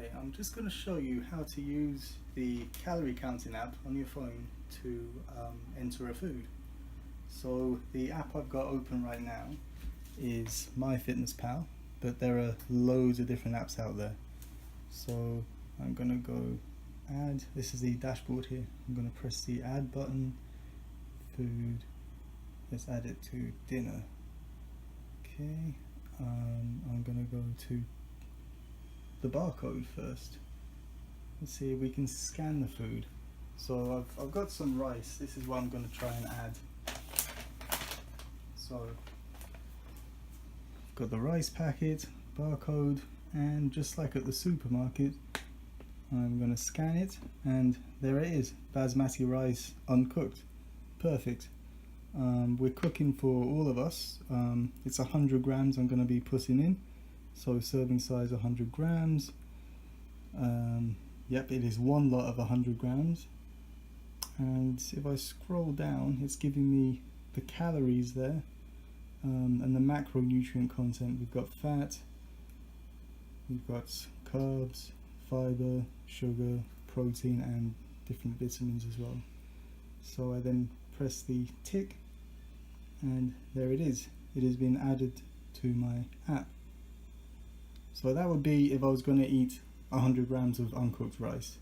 Okay, I'm just going to show you how to use the calorie counting app on your phone to enter a food. So the app I've got open right now is MyFitnessPal, but there are loads of different apps out there. So I'm going to go add, this is the dashboard here, I'm going to press the add button, food, let's add it to dinner. Okay, I'm going to go to the barcode first. Let's see if we can scan the food. So I've got some rice. This is what I'm going to try and add. So I've got the rice packet, barcode, and just like at the supermarket, I'm going to scan it, and there it is, basmati rice uncooked. Perfect. We're cooking for all of us. It's 100 grams I'm going to be putting in. So serving size 100 grams. Yep, it is one lot of 100 grams. And if I scroll down, it's giving me the calories there, and the macronutrient content. We've got fat, we've got carbs, fiber, sugar, protein, and different vitamins as well. So I then press the tick, and there it is. It has been added to my app. So that would be if I was going to eat 100 grams of uncooked rice.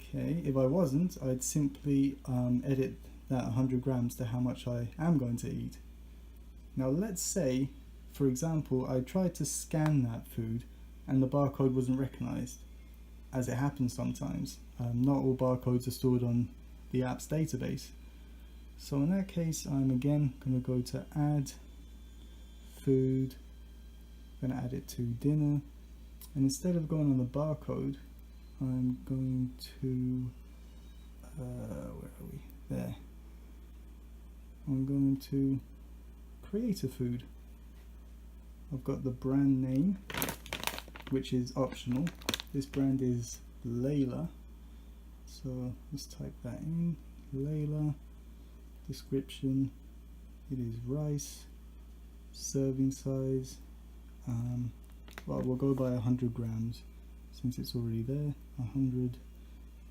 Okay, if I wasn't, I'd simply edit that 100 grams to how much I am going to eat. Now let's say, for example, I tried to scan that food and the barcode wasn't recognized, as it happens sometimes. Not all barcodes are stored on the app's database. So in that case, I'm again going to go to add food. I'm going to add it to dinner, and instead of going on the barcode, I'm going to where are we? There. I'm going to create a food. I've got the brand name, which is optional. This brand is Layla, so let's type that in. Layla. Description, it is rice. Serving size, well, we'll go by 100 grams since it's already there. 100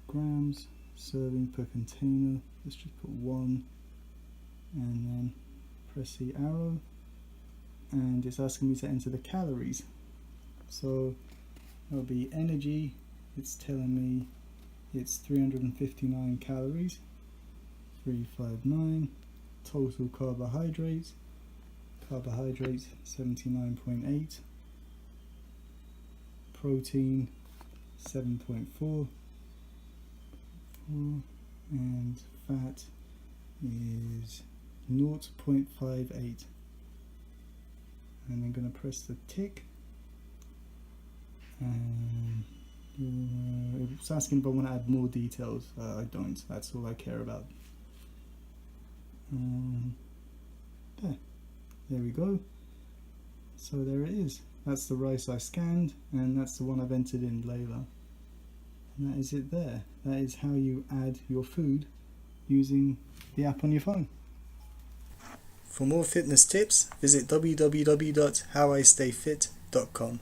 grams. Serving per container, let's just put 1, and then press the arrow, and it's asking me to enter the calories. So that'll be energy. It's telling me it's 359 calories. 359. Total carbohydrates. Carbohydrates 79.8. Protein 7.4. And fat is 0.58. And I'm going to press the tick. And it's asking if I want to add more details. I don't. That's all I care about. There we go. So there it is. That's the rice I scanned, and that's the one I've entered in, Layla. And that is it there. That is how you add your food using the app on your phone. For more fitness tips, visit www.howistayfit.com.